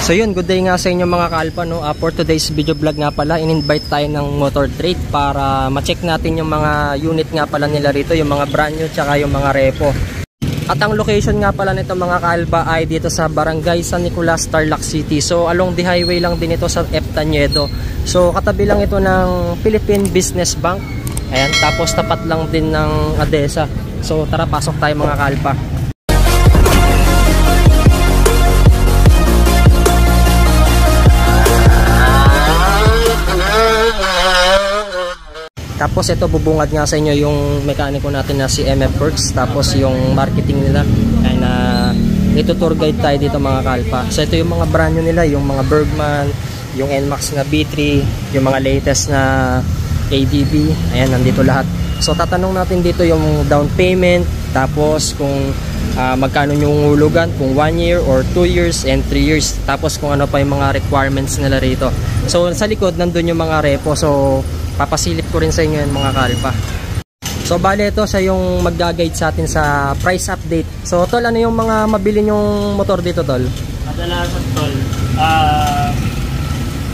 So yun, good day nga sa inyo mga kaalpa, no? For today's video vlog nga pala, in-invite tayo ng Motor Trade para ma-check natin yung mga unit nga pala nila rito, yung mga brand new tsaka yung mga repo. At ang location nga pala nito mga kaalpa ay dito sa Barangay San Nicolas, Tarlac City. So along the highway lang din ito sa Eftañedo. So katabi lang ito ng Philippine Business Bank. Ayan, tapos tapat lang din ng ADESA. So tara, pasok tayo mga kaalpa. Tapos ito, bubungad nga sa inyo yung mekaniko natin na si MF Works. Tapos yung marketing nila ay na ito tour guide tayo dito mga kalpa. So ito yung mga brand new nila, yung mga Bergman, yung NMAX na B3, yung mga latest na ADB. Ayan, nandito lahat. So tatanong natin dito yung down payment, tapos kung magkano yung hulugan, kung 1 year or 2 years and 3 years. Tapos kung ano pa yung mga requirements nila rito. So sa likod nandun yung mga repo. So papasilip ko rin sa inyo yung mga kalpa. So bale ito siya yung mag-guide sa atin sa price update. So tol, ano yung mga mabili yung motor dito tol? Kadalasan tol,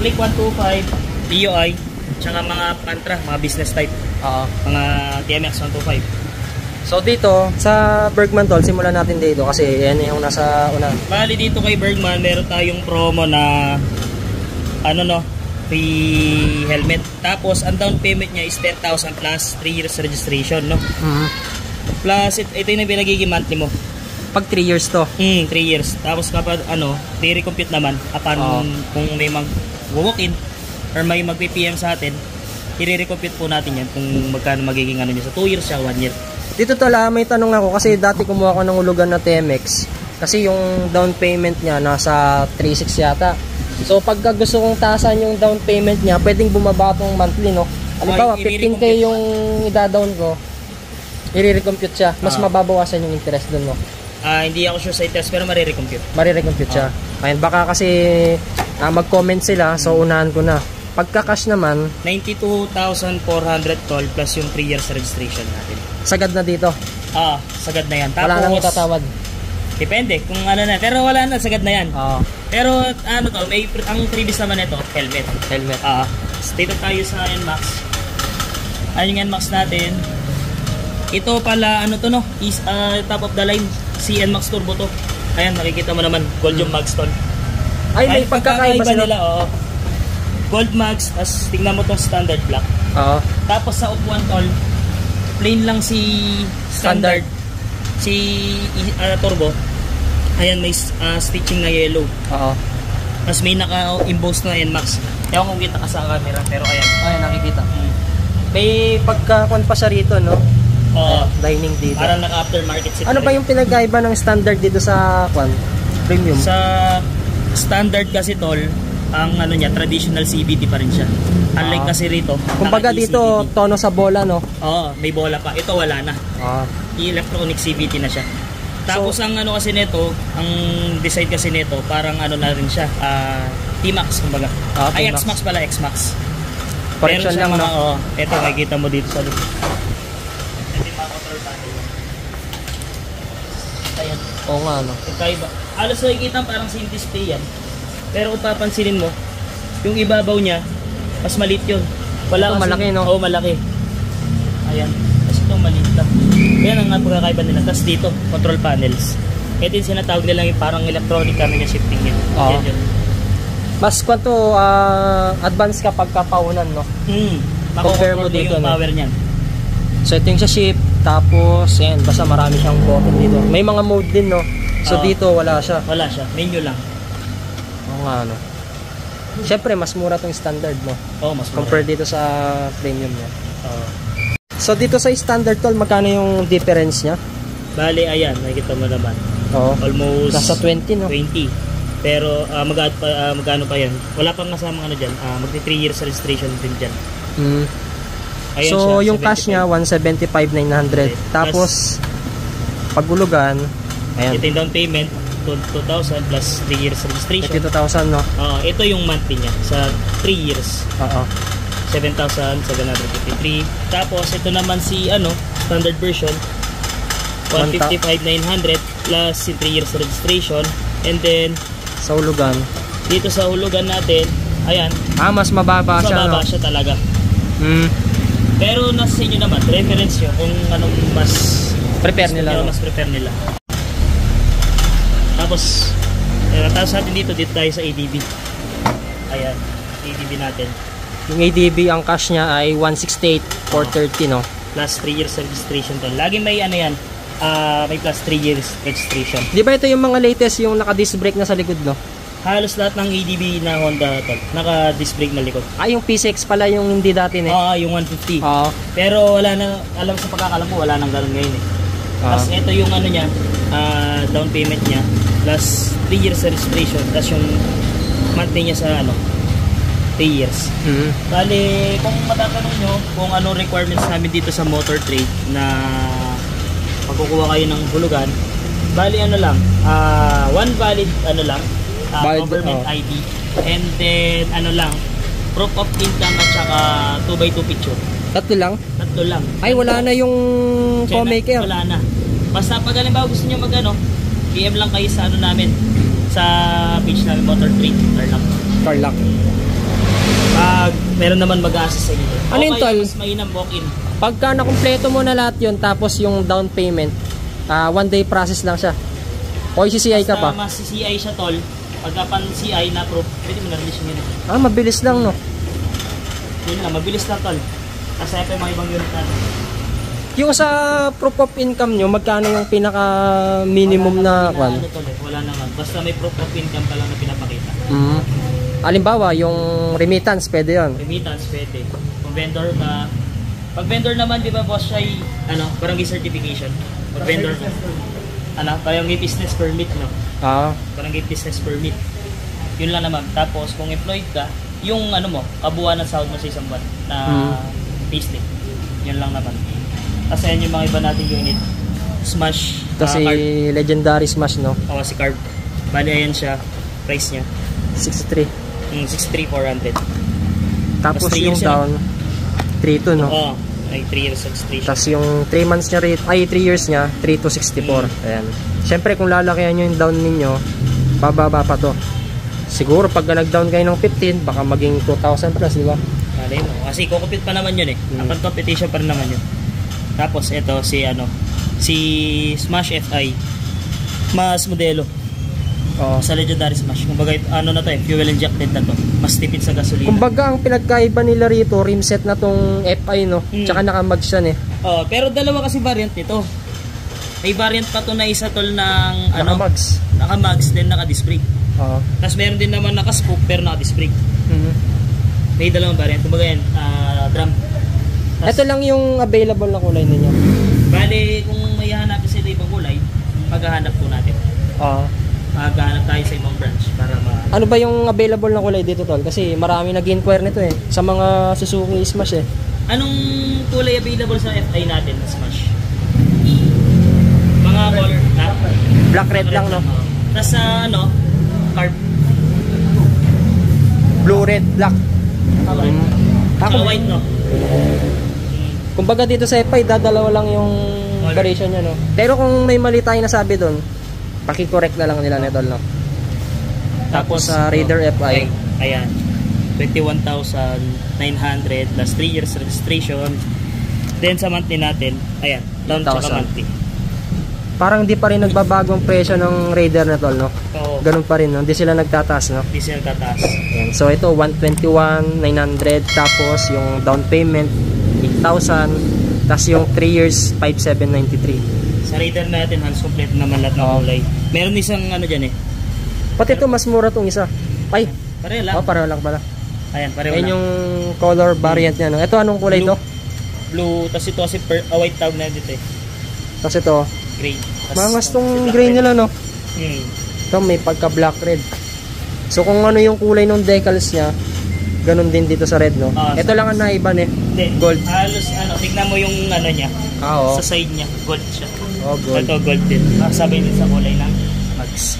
Click 125, DOI, tsaka mga Pantra, mga business type. Mga TMX 125. So dito sa Bergman tol, simulan natin dito kasi yan yung nasa una. Bali dito kay Bergman, meron tayong promo na free helmet. Tapos ang down payment niya is 10,000 plus 3 years registration, no? Plus ito yung pinagiging monthly mo. Pag 3 years to. 3 years. Tapos kapag i-recompute naman upon kung may mag-walk-in or may mag-PPM sa atin, i-recompute po natin yan kung magkano magiging niya sa 2 years siya, 1 year. Dito tala, may tanong ako kasi dati kumuha ko ng hulugan na TMX kasi yung down payment niya nasa 3.6 yata. So pagka gusto kong taasan yung down payment niya, pwedeng bumaba itong monthly, no? Halimbawa, 15k yung ida-down ko, i-recompute siya. Mas mababawasan yung interest dun, no? Hindi ako sure sa interest, pero marirecompute. Marirecompute siya. Ayun, baka kasi mag-comment sila, so unahan ko na. Pagka-cash naman, 92,400 tol plus yung 3 years registration natin. Sagad na dito? Sagad na yan. Tapos, wala nang itatawad? Depende kung ano na. Pero wala na, sagad na yan. Pero ang previous naman ito, helmet. Dito tayo sa NMAX. Ayun yung NMAX natin. Ito pala, is top of the line. Si NMAX Turbo to. Ayan, nakikita mo naman, gold yung mags tol. Ay, may pagkakaiba nila, gold mags, tapos tingnan mo tong standard black. Tapos sa upuan tol, plain lang si standard. Si turbo, ayan may stitching na yellow. Tapos may naka-emboss na NMAX. Ewan kung kita ka sa camera, pero ayan. Ayan, nakikita. May pagkakon pa siya rito, no? Dining dito. Parang naka-aftermarket seat. Ano ba yung pinagkaiba ng standard dito sa premium? Sa standard kasi tol, ang niya, traditional CVT pa rin siya. Unlike kasi rito, kumbaga dito, tono sa bola, no? May bola pa. Ito wala na. Electronic CVT na siya. Tapos ang kasi nito, ang design kasi nito, parang na rin siya, T-Max kumbaga. Ay, X-Max pala, X-Max. Correction lang, no? Ito, makikita mo dito sa loob. Ito yung mga control panel. Ayan. Oo nga, no? Kakaiba. Alos nakikita parang same display yan. Pero kung papansinin mo, yung ibabaw niya, mas maliit yun. Ito malaki, no? Malaki. Ayan. Tapos itong maliit lang. Yan ang pagkakaiba nila. Tapos dito, control panels. Ito yung sinatawag nila yung parang electronic camera shifting yun. Yan yun. Mas advance kapag kapaunan, no? Compare mo dito yung power niyan. So ito yung sa shift. Tapos, yan, basta marami siyang button dito. May mga mode din, no? So dito, wala siya. Wala siya. Menu lang. Oo nga, no? Siyempre, mas mura tong standard, no? Mas mura. Compare dito sa premium niya. So dito sa standard tol, magkano yung difference niya? Bali, ayan, nakikita mo naman. Almost nasa 20, no? 20. Pero magkano pa yan? Wala pang kasamang dyan. Magti 3 years registration din dyan. Ayan so siya, yung 75. Cash niya 175,900. Tapos pagulugan, ayan. Ito yung down payment 2,000 plus 3 years registration. 2,000, no? Ito yung monthly niya sa 3 years. 7,753. Tapos ito naman si standard version 155,900 plus si 3 years registration. And then sa hulugan Dito sa hulugan natin, ayan. Mas mababa siya. Mababa siya talaga. Pero nasa inyo naman, reference nyo kung anong mas prepare nila. Mas prepare nila. Tapos, tapos natin dito tayo sa ADB. Ayan, ADB natin. Yung ADB, ang cash niya ay 168,430, no? Plus 3 years registration to. Lagi may ano yan, may plus 3 years registration. Di ba ito yung mga latest, yung naka-disc brake na sa likod, no? Halos lahat ng ADB na Honda tol, naka-disc brake na likod. Yung P6 pala yung hindi dati, eh. Yung 150. Pero wala na, alam sa pagkakalam ko, wala nang ganun ngayon, eh. Tapos ito yung ano niya, down payment niya, plus 3 years registration, tapos yung monthly niya sa 3 years. Bali, kung matatanong nyo kung anong requirements namin dito sa motor trade na pagkukuha kayo ng hulugan, bali one valid government ID, and then proof of income at saka 2x2 picture. Tatlo lang? Ay, wala na yung co-maker. Wala na. Basta pag halimbawa gusto nyo PM lang kayo sa namin, sa page namin, motor trade, Tarlac. Pag meron naman mag-a-assist sa inyo. Ano yung tol? Mas mainam walk-in. Pagka nakumpleto mo na lahat yun, tapos yung down payment, 1 day process lang siya. O CCI ka pa? Basta mas CCI siya tol. Pagka pan CI na proof, pwede mo na-release yun. Mabilis lang, no? Yun lang, mabilis na tol. Kasi ito yung mga ibang unit natin. Yung sa proof of income nyo, magkano yung pinaka minimum na wala naman. Basta may proof of income pa lang na pinapakita. Halimbawa, yung remittance, pwede yun? Remittance, pwede. Kung vendor ka, pag vendor naman, di ba boss, siya ay, barangay certification. Pag vendor ka, barangay business permit, no? Barangay business permit. Yun lang naman. Tapos, kung employed ka, yung kabuuan ng sahod mo sa isang buwan na payslip. Yun lang naman. Kasi yan yung mga iba nating unit. Smash. Kasi legendary Smash, no? Si Carb. Bali, ayan siya. Price niya. 63. 63,400. Tapos yung down 3 no? Ay 3 years registration. Tapos yung 3 months niya rate, 3 years niya, 3 to 64. Ayan. Siyempre kung lalakihan nyo yung down ninyo, bababa pa to. Siguro pag nag-down kayo ng 15, baka maging 2,000 plus, di ba? Malay mo. Kasi kukumpit pa naman yun, eh. Upon competition pa rin naman yun. Tapos ito si Smash FI, mas modelo. Sa legendary Smash. Kumbaga na to, fuel injected na to. Mas tipid sa gasolina. Kumbaga ang pinagkaiba nila rito, rim set na tong FI, no? Tsaka naka-mags yan, eh. Pero dalawa kasi variant nito. May variant pa to na isa tol ng naka-mags. Naka-mags then naka-disc brake. Tapos meron din naman naka-scoop pero naka-disc brake. May dalawang variant. Kumbaga yan, drum. Ito lang yung available na kulay ninyo. Bale, kung may hanapin sila ibang kulay, maghahanap po natin. Maghahanap tayo sa ibang branch para Ano ba yung available na kulay dito, tol? Kasi marami nag-inquire nito, eh. Sa mga Suzuki Smash, eh. Anong kulay available sa FI natin na Smash? Mga color na? Black, red lang, no? Tapos sa Carb. Blue, red, black. White, no? Kumbaga dito sa FI, dadalawa lang yung variation niya, no? Pero kung may mali tayong nasabi doon, paki-correct na lang nila nito, no? Tapos sa Raider FI, ayan, 21,900 plus 3 years registration. Then sa monthly natin, ayan, down sa monthly. Parang di pa rin nagbabago ang presyo ng Raider na tol, no? Ganun pa rin, no? Hindi sila nagtataas, no? Hindi sila nagtataas. Ayan. So ito 121,900, tapos yung down payment 8,000, tapos yung 3 years 5,793. Sa Raider natin, hands complete naman lahat ng kulay. Meron isang dyan, eh. Pati ito mas mura tong isa. Ay, pareho lang. Pareho lang pala. Ayan, pareho lang. Ayan yung color variant niya, no? Ito anong kulay ito? Blue, tapos ito kasi white tag na dito, eh. Tapos ito gray. Mangas tong gray nila, no? Ito may pagka black red. So kung ano yung kulay ng decals niya, ganun din dito sa red, no? Ito lang ang naiba, eh. Gold. Halos tignan mo yung niya. Sa side niya, gold siya. Gold. Ito gold din. Sabay din sa kulay ng mags.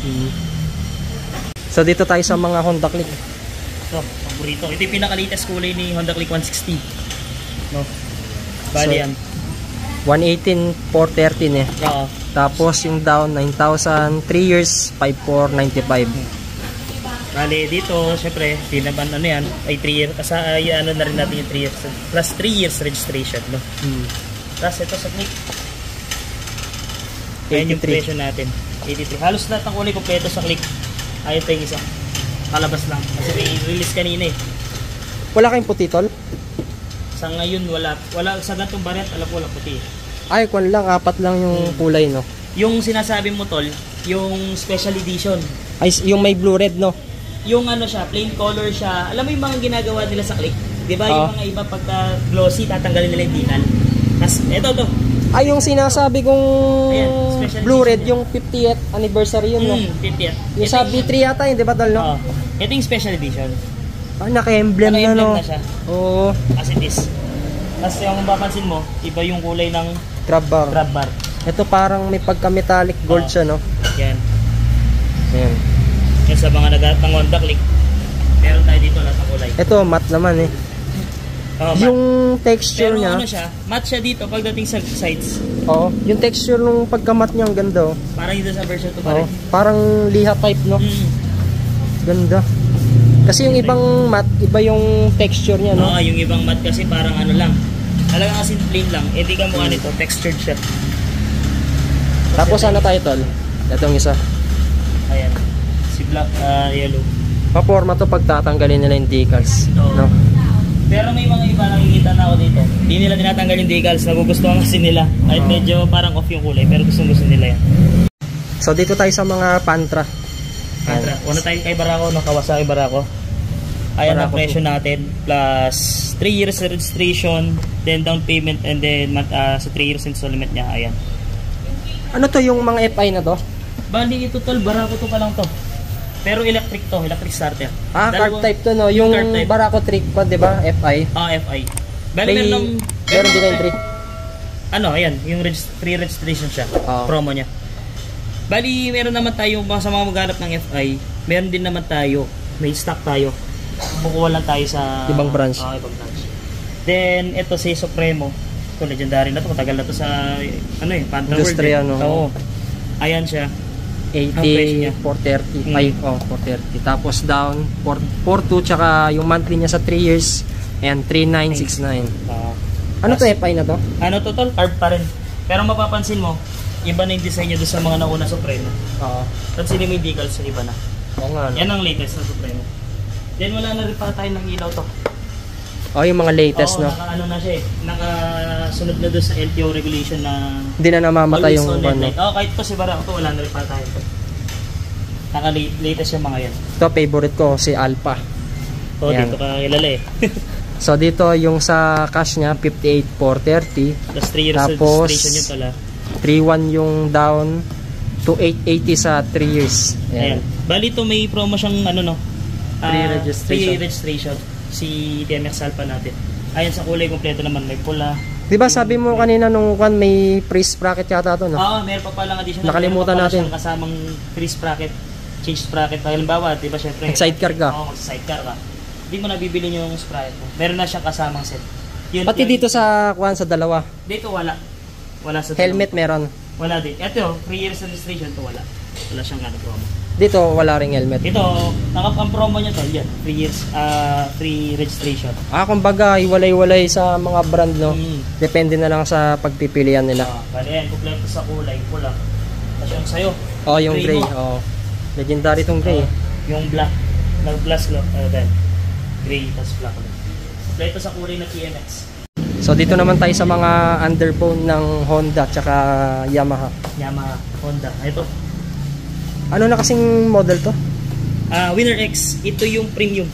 So dito tayo sa mga Honda Click. Ito, paborito. Ito yung pinaka-latest kulay ni Honda Click 160. No? Bali yan. 118,413, eh. Tapos yung down 9,000, 3 years 5,495. Bale, dito, syempre, tinaban ano yan, ay 3 years, ano na rin natin yung 3 years, plus 3 years registration, no? Tapos ito sa click. Ayan yung presyo natin, 83. Halos lahat ng kulay kompleto sa click. Ayun tayo isa. Kalabas lang, kasi may release kanina eh. Wala kayong puti, tol? Sa ngayon, wala sa ganitong variant, alam ko, wala puti. Ay, kwan lang, 4 lang yung kulay, no? Yung sinasabi mo, tol, yung special edition. Ay, yung may blue-red, no? Yung ano siya, plain color siya. Alam mo yung mga ginagawa nila sa click? Di ba? Yung mga iba pagka glossy, tatanggalin nila yung decal. Tapos, eto to. Ay, yung sinasabi kong blue-red, yung 50th anniversary yun, no? 50th. Yung sa B3 yata yun, di ba, tol, no? Ito yung special edition. Ay, naka-emblem na, no? Na siya. Oo. As it is. Tapos yung mapapansin mo, iba yung kulay ng grab bar. Ito parang may pagka-metallic gold siya, no? Yan. Ayan. Yan sa mga naghahat ng Honda Click. Meron tayo dito lahat ng kulay. Ito, matte naman eh. Yung texture pero niya. Pero ano siya, matte siya dito pagdating sa sides. Oo. Yung texture nung pagka-matte niya, ang ganda, oh. Parang dito sa version 2 pa rin. Parang liha type, no? Ganda. Kasi yung ibang matte, iba yung texture niya, no? Oo, yung ibang matte kasi parang ano lang. Talagang kasi plain lang. Eh di ka mukha nito, textured siya. Tapos ano tayo, tol? Itong isa. Ayan. Si black, yellow. Paporma to pag tatanggalin nila yung decals, no? Pero may mga iba nakikita na ako dito. Hindi nila tinatanggal yung decals. Nagugustuhan kasi nila. Kahit medyo parang off yung kulay. Pero gusto nila yan. So dito tayo sa mga Pantra. Una tayo kay Barako, no? Kawasaki Barako. Ayan ang presyo natin. Plus 3 years registration. Then down payment. And then sa 3 years installment niya. Ayan. Ano to yung mga FI na to? Bali ito tol. Barako to pa lang to. Pero electric to. Electric starter. Card type to, no? Yung Barako trick pa, di ba? FI. FI. Bali meron din yung 3. Ano, ayan. Yung free registration siya. Promo niya. Bali, meron naman tayo sa mga maghanap ng FI. Meron din naman tayo. May stock tayo. Kukuha lang tayo sa ibang branch. Ibang branch. Then, ito si Supremo. Ito, legendary na to. Matagal na to sa, Panther World. Industriya, no? Oo. Ayan siya. 80, 430. Ay, 430. Tapos down, 442, tsaka yung monthly niya sa 3 years, and 3969. Ano to, FI na to? Ano to, tol? Carb pa rin. Pero mapapansin mo, iba na yung design niya doon sa mga nauna Supremo. Tapos sino may decals sa iba na. Oo nga. Yan ang latest na Supremo. Then wala na rin pa tayo ng ilaw to. Yung mga latest, no? Naka-ano na siya eh. Nakasunod na doon sa LTO regulation na hindi na namamatay yung one. Kahit pa si Barako to, wala na rin pa tayo to. Naka-latest yung mga yan. Ito, favorite ko, si Alpha. Dito ka kilala eh. So dito yung sa cash niya 58,430. Tapos 3 years registration yun pala. 3,1 yung down to 880 sa 3 years. Ayan. Bali to may promo siyang free registration. Si DMX Alpha natin. Ayan sa kulay kompleto naman, may pula. 'Di ba sabi mo kanina nung may freeze bracket yata to, no? Meron pa palang additional. Nakalimutan natin. Kasamang freeze bracket, change sprocket. Halimbawa, 'di ba syempre, sidecar ka. Sidecar ka. Hindi mo na bibili yung sprocket mo. Meron na siyang kasamang set. Pati dito sa sa dalawa. Dito wala. Wala sa helmet meron. Wala din. Ito, 3 years registration to wala. Wala siyang promo. Dito wala ring helmet. Dito, ang promo niya to, yan, 3 years free registration. Kumbaga hiwalay-walay sa mga brand, no? Depende na lang sa pagpipilian nila. Bali yan, kumpleto sa kulay, pula. Tapos yung sayo. Yung gray. Legendary tong gray. Yung black. Nag-glass lock. Gray, tapos black. Kumpleto sa kulay na TMX. So dito naman tayo sa mga underbone ng Honda tsaka Yamaha. Honda. Ito. Ano na kasing model to? Winner X. Ito yung premium.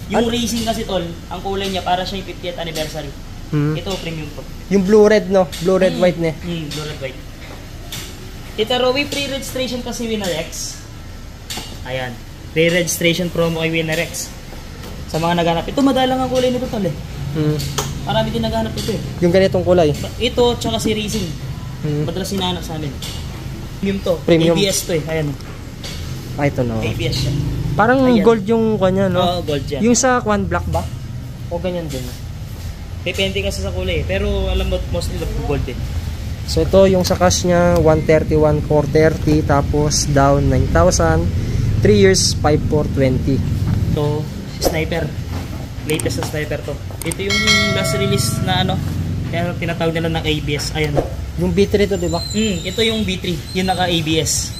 Yung racing kasi tol, ang kulay niya para siya yung 50th anniversary. Ito premium to. Yung blue red, no? Blue red white ne. Blue red white. Ito Rowie pre-registration kasi Winner X. Ayan. Pre-registration promo kay Winner X. Sa mga naghanap. Ito madalang ang kulay nito tol eh. Marami din naghanap ito eh. Yung ganitong kulay. Ito tsaka si racing. Madalas hinahanap sa amin. Premium to. Premium. ABS to eh. Ayan. Ito no. ABS siya. Parang gold yung kanya, no? Gold yan. Yung sa black ba? O ganyan din? Depende kasi sa kulay. Pero alam mo, mostly gold din. So ito yung sa cash niya, 131,430. Tapos down 9,000. 3 3 years, 5,420. So, sniper. Latest na sniper to. Ito yung last release na ano, kaya tinatawag nila ng ABS. Ayan. Yung B3 to, di ba? Ito yung B3, yung naka-ABS.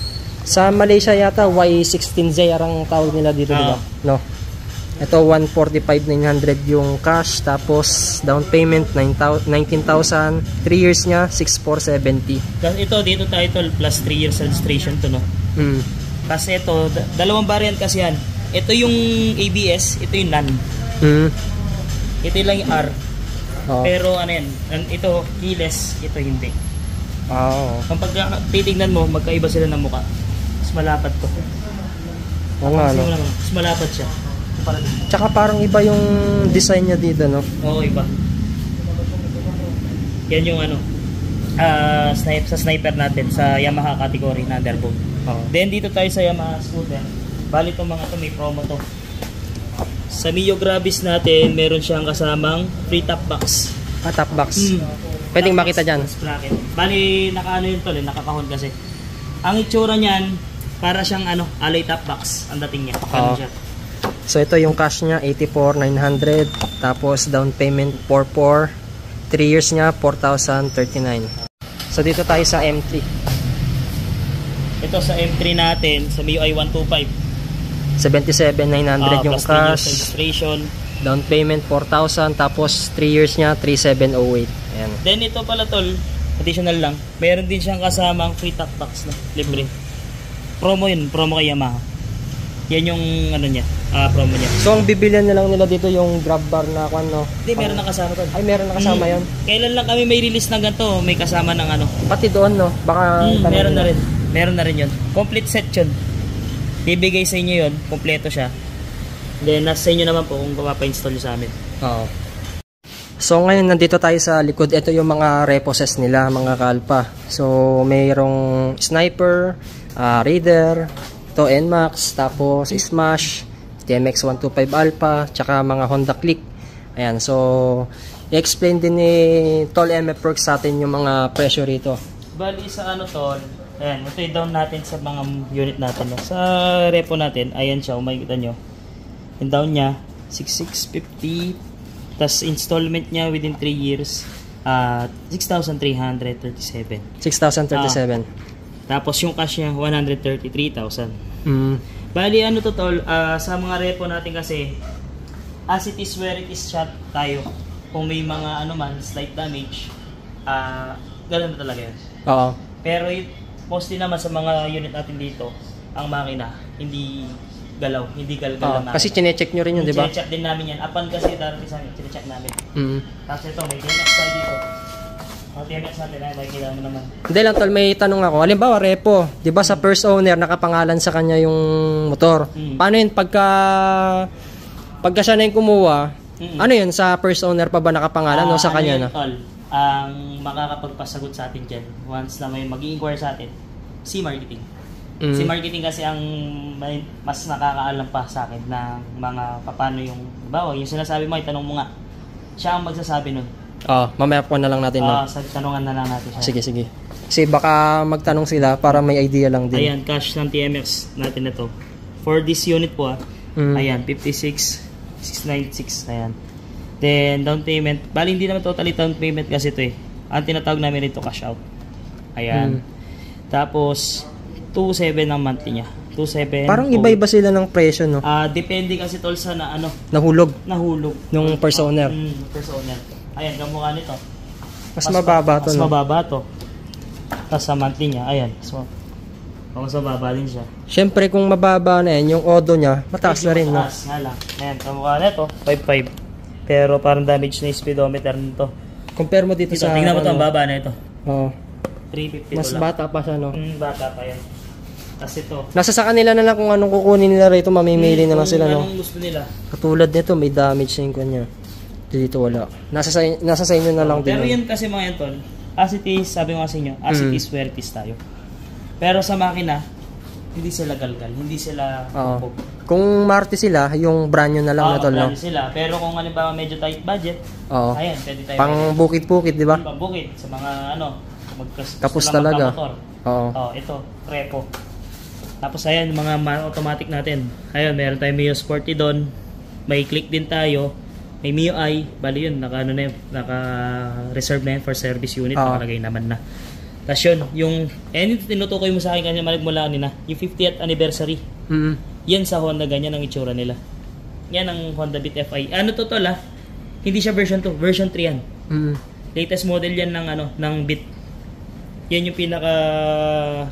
Sa Malaysia yata, Y16Z ang tawag nila dito, di ba? No. Ito, 145,900 yung cash. Tapos, down payment, 19,000. 3 years niya, 6,470. Ito, dito title plus 3 years registration to, no? Kasi ito, dalawang variant kasi yan. Ito yung ABS, ito yung NAN. Ito lang yung R. Pero ano yan, ito keyless, ito hindi. Kung titignan mo, magkaiba sila ng mukha. Mas malapad to. Oo nga, no? Mas malapad siya. Tsaka parang iba yung design niya dito, no? Oo, iba. Yan yung ano, sa sniper natin, sa Yamaha category na Underbolt. Then dito tayo sa Yamaha scooter. Bali itong mga to may promo to. Sa Mio Gravis natin, meron siyang kasamang free top box. Top box. Pwedeng top makita dyan. Bali, nakaano yun tol, nakakahon kasi. Ang itsura niyan, para siyang ano, alloy top box ang dating niya. Siya. So ito yung cash niya, 84,900. Tapos down payment, 4,400. 3 years niya, 4,039. So dito tayo sa M3. Ito sa M3 natin, sa MIUI 125. 77,900 yung cash. Registration. Down payment 4,000 tapos 3 years niya 3,708. Ayan. Then ito pala tol, additional lang. Meron din siyang kasamang free top box na libre. Promo yun, promo kay Yamaha. Yan yung ano niya, promo niya. So ang bibilihan na lang nila dito yung grab bar na kung ano. Hindi, meron na kasama tol. Ay, meron na kasama yon. Kailan lang kami may release ng ganito, may kasama ng ano. Pati doon no, baka meron na rin. Meron na rin yun. Complete set yun. Bibigay sa inyo yun, kompleto siya. Then nasa inyo naman po kung mapapa-install nyo sa amin. So ngayon nandito tayo sa likod. Ito yung mga reposes nila, mga kalpa. So mayroong Sniper, Raider, to NMAX, tapos Smash, TMX 125 Alpha, tsaka mga Honda Click. Ayan, so i-explain din ni Tol MF Works sa atin yung mga presyo rito. Bali sa ano tol, ayan, ito i-down natin sa mga unit natin. No? Sa repo natin, ayan siya, makikita nyo. Yung down niya, 6,650. Tapos installment niya within 3 years, 6,337. 6,037. Tapos yung cash niya, 133,000. Bali ano to tol, sa mga repo natin kasi, as it is where it is shot tayo. Kung may mga ano man, slight damage, ganun na talaga yun. Pero mostly naman sa mga unit natin dito, ang makina, hindi galaw, hindi galgal na. Kasi chinecheck nyo rin yun, di ba? Chinecheck din namin yan. Apan kasi darating sa amin, chinecheck namin. Tapos ito, may TMX tayo dito. TMX natin, makikita mo naman. Hindi lang tol, may tanong ako. Halimbawa, repo, di ba sa first owner, nakapangalan sa kanya yung motor. Paano yun pagka siya na yung kumuha, ano yun, sa first owner pa ba nakapangalan o sa kanya na? Tol, ang makakapagpasagot sa atin dyan, once na may mag-i-inquire sa atin, si marketing. Si marketing kasi ang mas nakakaalam pa sa akin ng mga paano yung, bawa, yung sinasabi mo, itanong mo nga. Siya ang magsasabi nun. Mamaya po na lang natin. Tanungan na lang natin siya. Sige. Kasi baka magtanong sila para may idea lang din. Ayan, cash ng TMX natin na to. For this unit po ayan, 56,696. Ayan. Then, down payment. Bali, hindi naman totally down payment kasi ito Ang tinatawag namin ito cash out. Ayan. Tapos, 2,700 ang monthly niya. 2,700. Parang iba-iba sila ng presyo, no? Depende kasi tol sa Nahulog. Nung first owner. First owner. Ayan, kamukha nito. Mas mababa to, Mas mababa to. Tapos sa monthly niya, ayan. So, mas mababa din siya. Siyempre, kung mababa na yan, yung odo niya, mataas na rin, no? Mataas nga lang. Ayan, kamukha nito, 5.5. Pero parang damage na yung speedometer nito. Compare mo dito sa... Tingnan mo ito, ang baba na ito. 350 mas bata pa siya, no? Bata pa yan. Tapos ito. Nasa sa kanila na lang kung anong kukunin nila rito, mamimili na lang sila, no? Anong gusto nila. Katulad nito, may damage na yung kanya. Dito wala. Nasa sa inyo na lang din. Pero yun kasi mga yan, tol, as it is, sabi ko nga sa inyo, as it is where it is tayo. Pero sa makina, hindi sila galgal, hindi sila kung Marte sila, yung brand new na lang na tol, no? Sila. Pero kung halimbawa medyo tight budget, ayan, pwede tayo. Pang bukid-bukid, di ba? Pang bukid, sa mga kapos talaga. Ito, repo. Tapos ayan, mga automatic natin. Ayun, meron tayong Mio Sporty doon. May click din tayo. May Mio I. Bali yun, naka-reserve na yan for service unit. Nakalagay naman na. Tapos yun, yung tinutukoy mo sa akin kanina, mula kanina, yung 50th anniversary. Yan sa Honda, ganyan ang itsura nila. Yan ang Honda Beat FI. Ano to tol hindi siya version 2, version 3 yan. Latest model yan ng Beat. Yan yung pinaka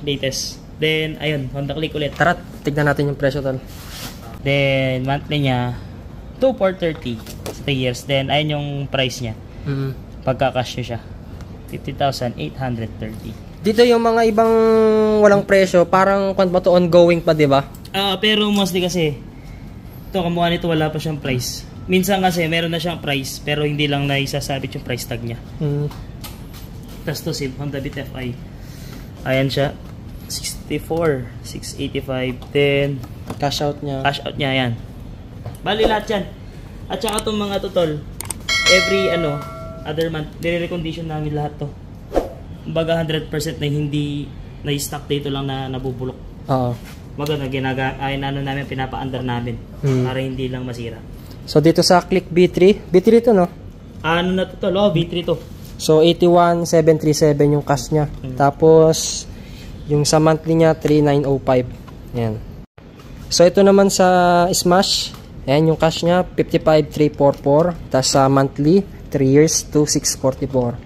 latest. Then ayun, Honda Click ulit. Tara, tignan natin yung presyo tol. Then monthly niya 2,430 sa 3 years. Then ayun yung price niya. Pagka-cash nyo siya 50,830. Dito yung mga ibang walang presyo, parang ongoing pa, di ba? Pero mostly kasi ito, kamukha nito wala pa siyang price. Minsan kasi meron na siyang price pero hindi lang na isasabit yung price tag niya. Tapos to si Honda Beat FI. Ayan siya. 64,685. Then cash out niya. Cash out niya yan. Bali lahat yan. At saka itong mga tutol, every other month, nire-recondition namin lahat to. Kumbaga 100% na hindi na-stock dito lang na nabubulok. Maganda namin, pinapa-under namin para hindi lang masira. So dito sa Click B3 to no? Ano na to tol? B3 to. So 81,737 yung cash niya. Tapos yung sa monthly niya 3,905. Yan. So ito naman sa Smash, ayan yung cash niya 55,344. Tapos sa monthly 3 years 2,644.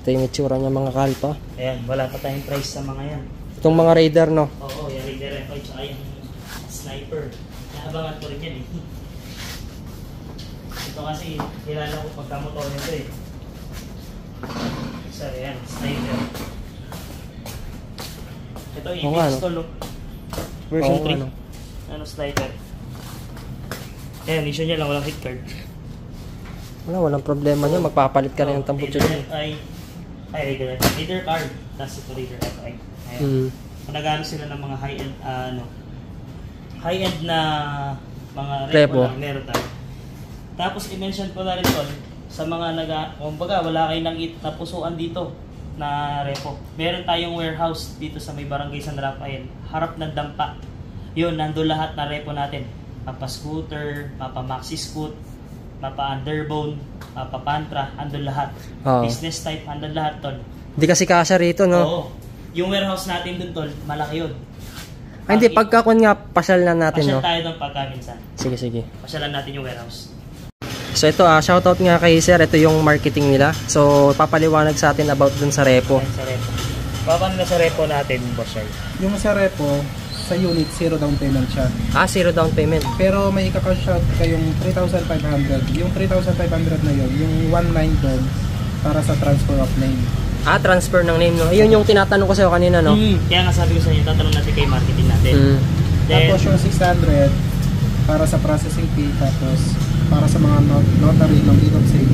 Ito yung itsura niya mga kalpa. Ayan, wala pa tayong price sa mga yan. Itong mga Raider no? Oo, yung Raider FI tsaka yung Sniper. Naabangan ko rin yan Ito kasi kilala ko pagkamotor nito So ayan, Sniper. Ito yung pistol version 3. Sniper. Ayan, issue niya lang, walang hit card. Walang problema niya, magpapalit ka rin ng tambucho niya. Raider card. Tapos ito Raider FI. Ayan. Nagano sila ng mga high-end na mga repo lang meron tayo. Tapos i-mention ko na rin tol sa mga kumbaga wala kayong napusuan dito na repo. Meron tayong warehouse dito sa may barangay San Rafael, harap ng dampa. Yun, nandun lahat na repo natin. Papa Scooter, Papa Maxi Scoot, Papa Underbone, Papa Pantra, andun lahat. Business type, andun lahat tol. Hindi kasi kasya rito no? Oo. Yung warehouse natin dun tol, malaki yun. Hindi, pagkakon nga, pasyal na natin pasyal no? Tayo doon pagka minsan. Sige. Pasyalan natin yung warehouse. So ito shoutout nga kay sir, ito yung marketing nila. So papaliwanag sa atin about dun sa repo. Sa repo. Paano na sa repo natin, boss? Yung sa repo, sa unit, 0 down payment siya. 0 down payment. Pero may ika-cash out kayong 3,500. Yung 3,500 na yun, yung 1,900 doon para sa transfer of name. Transfer ng name no. Ayun yung tinatanong ko sa'yo kanina no. Kaya nga sabi ko sa inyo, tatanong natin kay marketing natin. Tapos yung 600 para sa processing fee, tapos para sa mga notary ng deed of sale.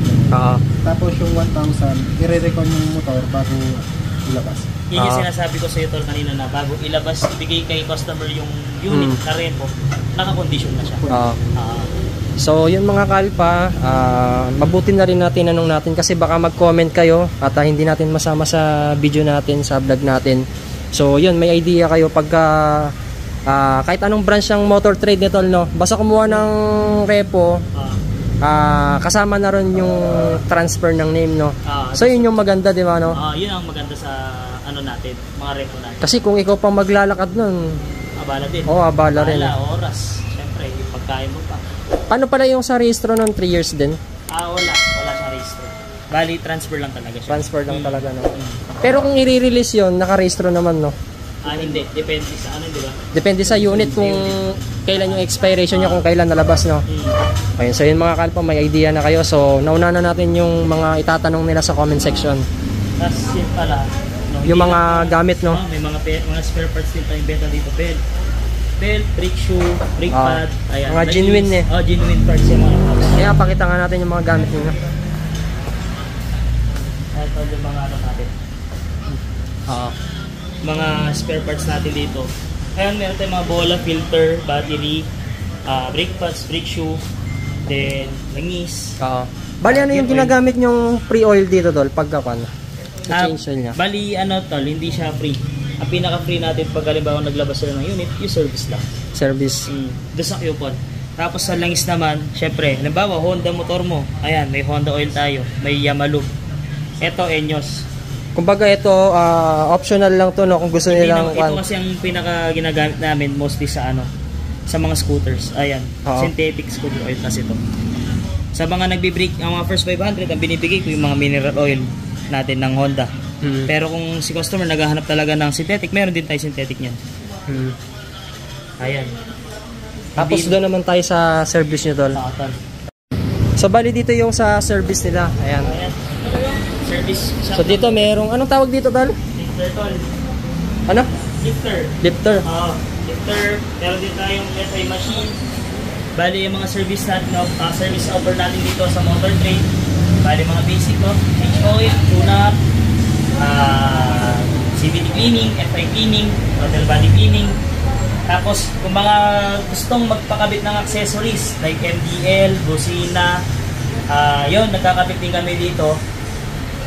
Tapos yung 1,000, i-recon yung motor bago ilabas. Yun yung sinasabi ko sa iyo tol kanina na bago ilabas, ibigay kay customer yung unit na repo, naka-condition na siya. So yun mga kalpa, mabuti na rin natin tinanong natin kasi baka mag-comment kayo at hindi natin masama sa video natin, sa vlog natin. So yun, may idea kayo pagka kahit anong branch ng motor trade nito no, basta kumuha ng repo, kasama na rin yung transfer ng name no. So yun yung maganda, di ba no? Yun ang maganda sa natin, mga repo natin. Kasi kung ikaw pang maglalakad nun, abala din. Abala rin. Oras. Siyempre, yung pagkain mo pa. Paano pala yung sa rehistro ng 3 years din? Wala sa rehistro. Bali, transfer lang talaga siya. Transfer lang talaga no. Pero kung i-release yun, naka-rehistro naman no? Hindi. Depende sa di ba? Depende sa unit kung kailan yung expiration niya, kung kailan nalabas no. Ayun, so yun mga kalpa, may idea na kayo. So nauna na natin yung mga itatanong nila sa comment section. Tapos yun pala, yung mga gamit no. May mga spare parts din tayong benta dito, belt, brake shoe, brake pad, ayan. Mga genuine genuine parts yung mga. Kaya pakita nga natin yung mga gamit nila. Ito yung mga natin. Mga spare parts natin dito. Ayan, meron tayong mga bola, filter, battery, brake pads, brake shoe, then langis. Bali ano yung ginagamit nyong pre-oil dito tol pagkakan? Change oil niya. Bali tol, hindi siya free. ang pinaka-free natin pag halimbawa naglabas sila ng unit, yung service lang. Service. Doon sa coupon. Tapos sa langis naman, syempre, halimbawa Honda motor mo, ayan, may Honda oil tayo, may Yamalube. Ito, Enyos. Kumbaga ito, optional lang to, no? Kung gusto nilang... Ito kasi ang pinaka ginagamit namin mostly sa sa mga scooters. Ayan, synthetic scooter oil kasi ito. Sa mga nagbi-brake, ang mga first 500, ang binibigay ko yung mga mineral oil natin ng Honda. Pero kung si customer naghahanap talaga ng synthetic, meron din tayo synthetic niyan. Ayan. Tapos doon naman tayo sa service nyo, tol. So bali dito yung sa service nila. Ayan. Service. So dito merong, anong tawag dito, tol? Lifter, tol. Ano? Lifter. Lifter. Lifter. Meron din tayong SI machine. Bali yung mga service natin, service offer natin dito sa motor trade. Bali mga basic, change oil, tune-up, CVT cleaning, FI cleaning, throttle body cleaning. Tapos kung mga gustong magpakabit ng accessories like MDL, busina, yun, nagkakabit din kami dito.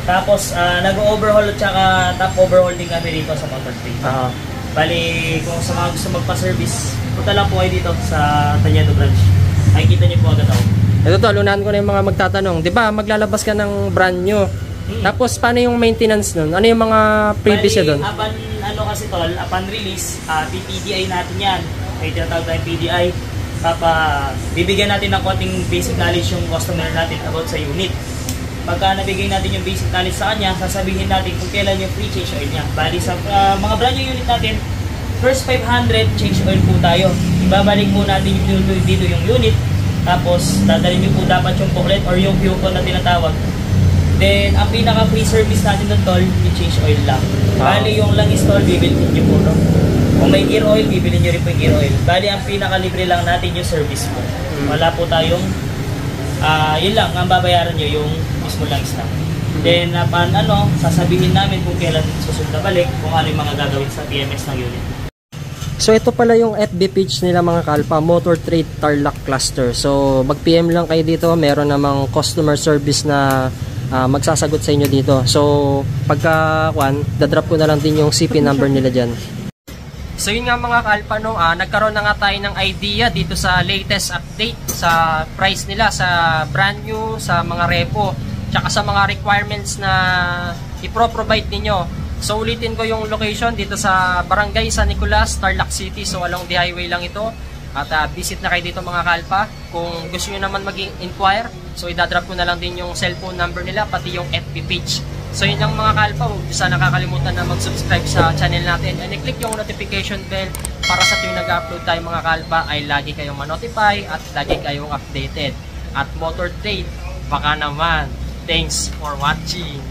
Tapos nag-overhaul at saka top overhaul din kami dito sa motor trade. Bali kung sa mga gusto magpa-service, punta lang po kayo dito sa Tañedo branch. Makikita niyo po agad ako. Ito tol, unahan ko na yung mga magtatanong. Di ba maglalabas ka ng brand new? Tapos paano yung maintenance nun? Ano yung mga previous doon? Kasi tol, upon release, PDI natin yan. May tinatawag tayong PDI. Bibigyan natin ng konting basic knowledge yung customer natin about sa unit. Pagka nabigay natin yung basic knowledge sa kanya, sasabihin natin kung kailan yung free change oil niya. Bali sa mga brand new unit natin, first 500 change oil po tayo. Ibabalik po natin dito yung unit. Tapos dadalhin niyo po dapat yung booklet or yung coupon na tinatawag. Then ang pinaka free service natin doon tol, yung change oil lang. Bali yung langis tol, bibili niyo po, no? Kung may gear oil, bibili niyo rin po yung gear oil. Bali ang pinaka libre lang natin yung service po. Wala po tayong yun lang, ang babayaran niyo yung mismo langis lang. Then sasabihin namin kung kailan susunod na balik, kung ano yung mga gagawin sa PMS ng unit. So ito pala yung FB page nila mga kalpa, Motor Trade Tarlac Cluster. So mag-PM lang kayo dito, meron namang customer service na magsasagot sa inyo dito. So pagka dadrop ko na lang din yung CP number nila dyan. So yun nga mga kalpa, no, nagkaroon na nga tayo ng idea dito sa latest update sa price nila sa brand new, sa mga repo, tsaka sa mga requirements na ipro-provide ninyo. So ulitin ko yung location dito sa Barangay San Nicolas, Tarlac City. So along the highway lang ito. At visit na kayo dito mga kalpa. Kung gusto nyo naman mag-inquire, so idadrop ko na lang din yung cellphone number nila, pati yung FB page. So yun lang mga kalpa, huwag sana nakakalimutan na mag-subscribe sa channel natin and i-click yung notification bell para sa tuwing nag-upload tayo mga kalpa ay lagi kayong ma-notify at lagi kayong updated. At Motor Trade, baka naman. Thanks for watching.